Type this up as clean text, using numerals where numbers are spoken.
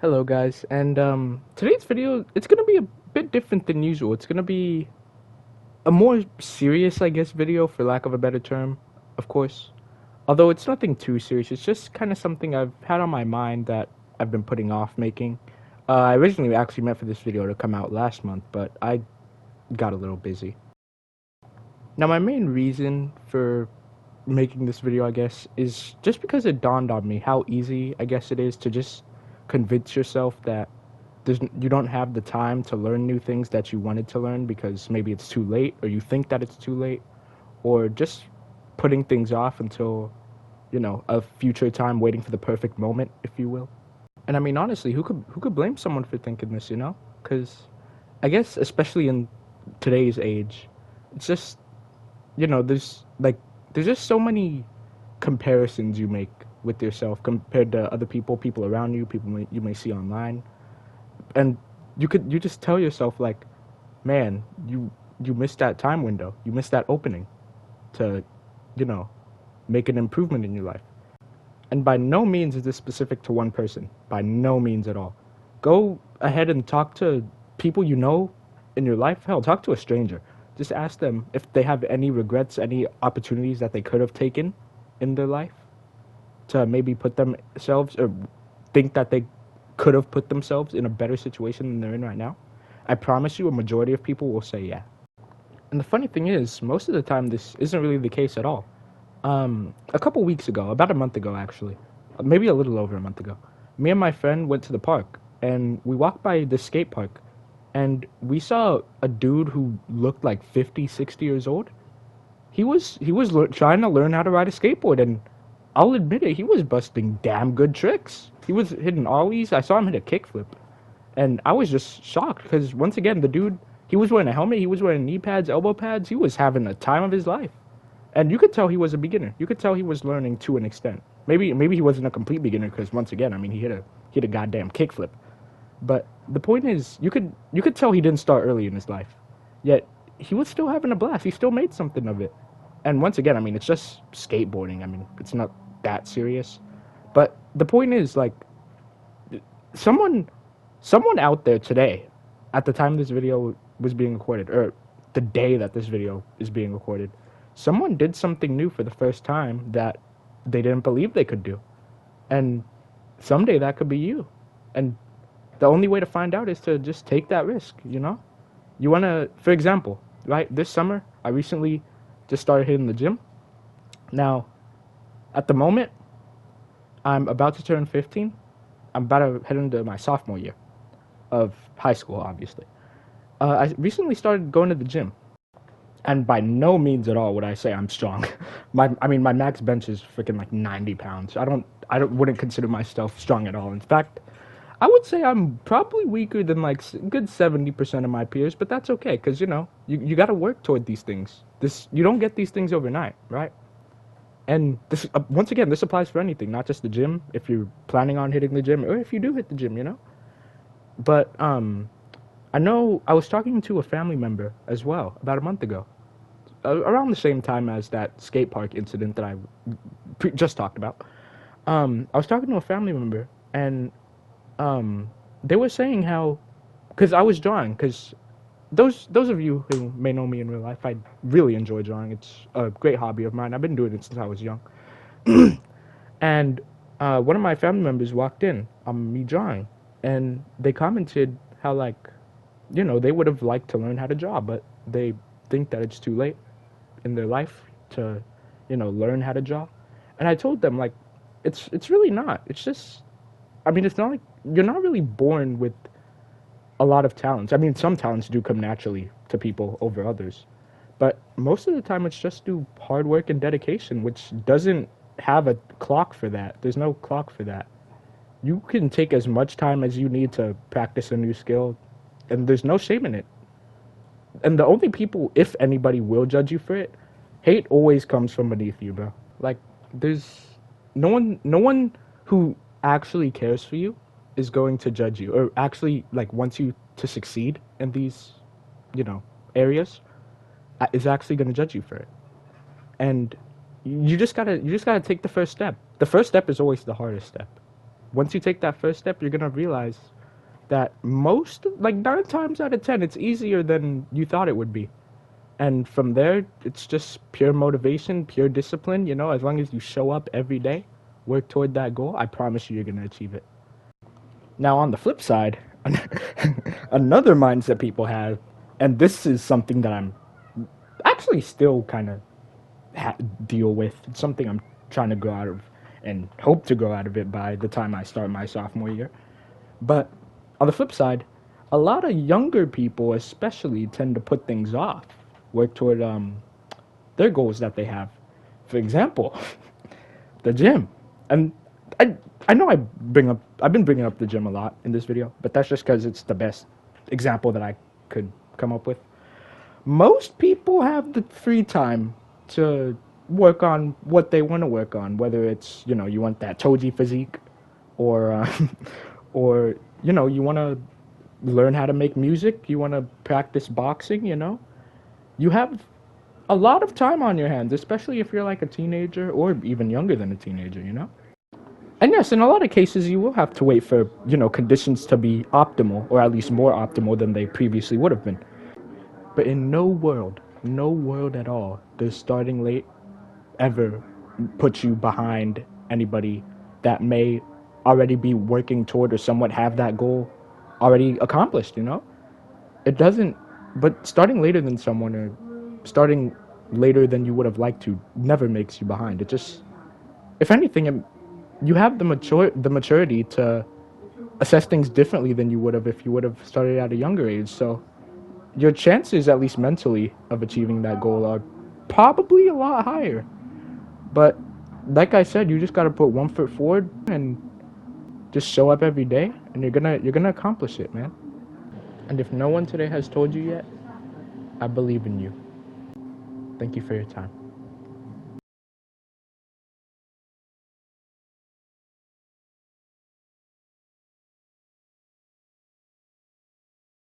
Hello guys, and today's video it's gonna be a bit different than usual. It's gonna be a more serious, I guess, video for lack of a better term, of course. Although it's nothing too serious, it's just kind of something I've had on my mind that I've been putting off making. I originally actually meant for this video to come out last month, but I got a little busy. Now, my main reason for making this video, I guess, is just because it dawned on me how easy, I guess, it is to just convince yourself that you don't have the time to learn new things that you wanted to learn because maybe it's too late or you think that it's too late, or just putting things off until, a future time, waiting for the perfect moment, if you will. And I mean, honestly, who could blame someone for thinking this, Because I guess, especially in today's age, it's just, there's just so many comparisons you make with yourself compared to other people around you, you may see online, and you just tell yourself like, man, you missed that time window, you missed that opening to, you know, make an improvement in your life. And by no means is this specific to one person. By no means at all. Go ahead and talk to people you know in your life. Hell, talk to a stranger. Just ask them if they have any regrets, any opportunities that they could have taken in their life to maybe put themselves or think that they could have put themselves in a better situation than they're in right now. I promise you, a majority of people will say yeah. And the funny thing is, most of the time, this isn't really the case at all. A couple weeks ago, about a month ago actually, maybe a little over a month ago, me and my friend went to the park and we walked by the skate park and we saw a dude who looked like 50, 60 years old. He was trying to learn how to ride a skateboard, and I'll admit it, he was busting damn good tricks. He was hitting ollies. I saw him hit a kickflip, and I was just shocked because once again, the dude, he was wearing a helmet, he was wearing knee pads, elbow pads. He was having a time of his life, and you could tell he was a beginner. You could tell he was learning to an extent. Maybe he wasn't a complete beginner because once again, I mean, he hit a goddamn kickflip. But the point is, you could tell he didn't start early in his life, yet he was still having a blast. He still made something of it. And once again, I mean, it's just skateboarding. I mean, it's not that serious. But the point is, like, someone, someone out there today, at the time this video was being recorded, or the day that this video is being recorded, someone did something new for the first time that they didn't believe they could do. And someday that could be you. And the only way to find out is to just take that risk. You want to, for example, right, this summer, I recently just started hitting the gym. Now, at the moment, I'm about to turn 15. I'm about to head into my sophomore year of high school, obviously. I recently started going to the gym, and by no means at all would I say I'm strong. I mean, my max bench is freaking like 90 pounds. Wouldn't consider myself strong at all. In fact, I would say I'm probably weaker than like good 70% of my peers, but that's okay because you got to work toward these things. You don't get these things overnight, right? And this once again, this applies for anything, not just the gym. If you're planning on hitting the gym, or if you do hit the gym. But I know I was talking to a family member as well about a month ago, around the same time as that skate park incident that I just talked about. I was talking to a family member, and they were saying how, because I was drawing, because those of you who may know me in real life, I really enjoy drawing. It's a great hobby of mine. I've been doing it since I was young. And one of my family members walked in on me drawing, and they commented how, like, they would have liked to learn how to draw, but they think that it's too late in their life to, learn how to draw. And I told them, like, it's really not. It's just, I mean, it's not like you're not really born with a lot of talents. I mean, some talents do come naturally to people over others, but most of the time it's just through hard work and dedication, which doesn't have a clock for that. There's no clock for that. You can take as much time as you need to practice a new skill, and there's no shame in it. And the only people, if anybody, will judge you for it, hate always comes from beneath you, bro. Like, there's no one who actually cares for you is going to judge you, or actually like wants you to succeed in these, you know, areas, is actually going to judge you for it. And you just gotta take the first step. The first step is always the hardest step, once you take that first step, you're gonna realize that like 9 times out of 10, it's easier than you thought it would be. And from there, it's just pure motivation, pure discipline. You know, as long as you show up every day, work toward that goal, I promise you're gonna achieve it. Now, on the flip side, another mindset people have, and this is something that I'm actually still kind of deal with. It's something I'm trying to grow out of and hope to grow out of it by the time I start my sophomore year. But on the flip side, a lot of younger people, especially, tend to put things off, work toward their goals that they have. For example, the gym. And I know I've been bringing up the gym a lot in this video, but that's just because it's the best example that I could come up with. Most people have the free time to work on what they want to work on, whether it's, you know, you want that Choji physique, or or, you know, you want to learn how to make music, you want to practice boxing, you know. You have a lot of time on your hands, especially if you're like a teenager or even younger than a teenager, you know. And yes, in a lot of cases, you will have to wait for, you know, conditions to be optimal, or at least more optimal than they previously would have been. But in no world at all, does starting late ever put you behind anybody that may already be working toward or somewhat have that goal already accomplished, you know? It doesn't, but starting later than someone, or starting later than you would have liked to, never makes you behind. It just, if anything, you have the maturity to assess things differently than you would have if you would have started at a younger age. So your chances, at least mentally, of achieving that goal are probably a lot higher. But like I said, you just gotta put one foot forward and just show up every day, and you're gonna accomplish it, man. And if no one today has told you yet, I believe in you. Thank you for your time.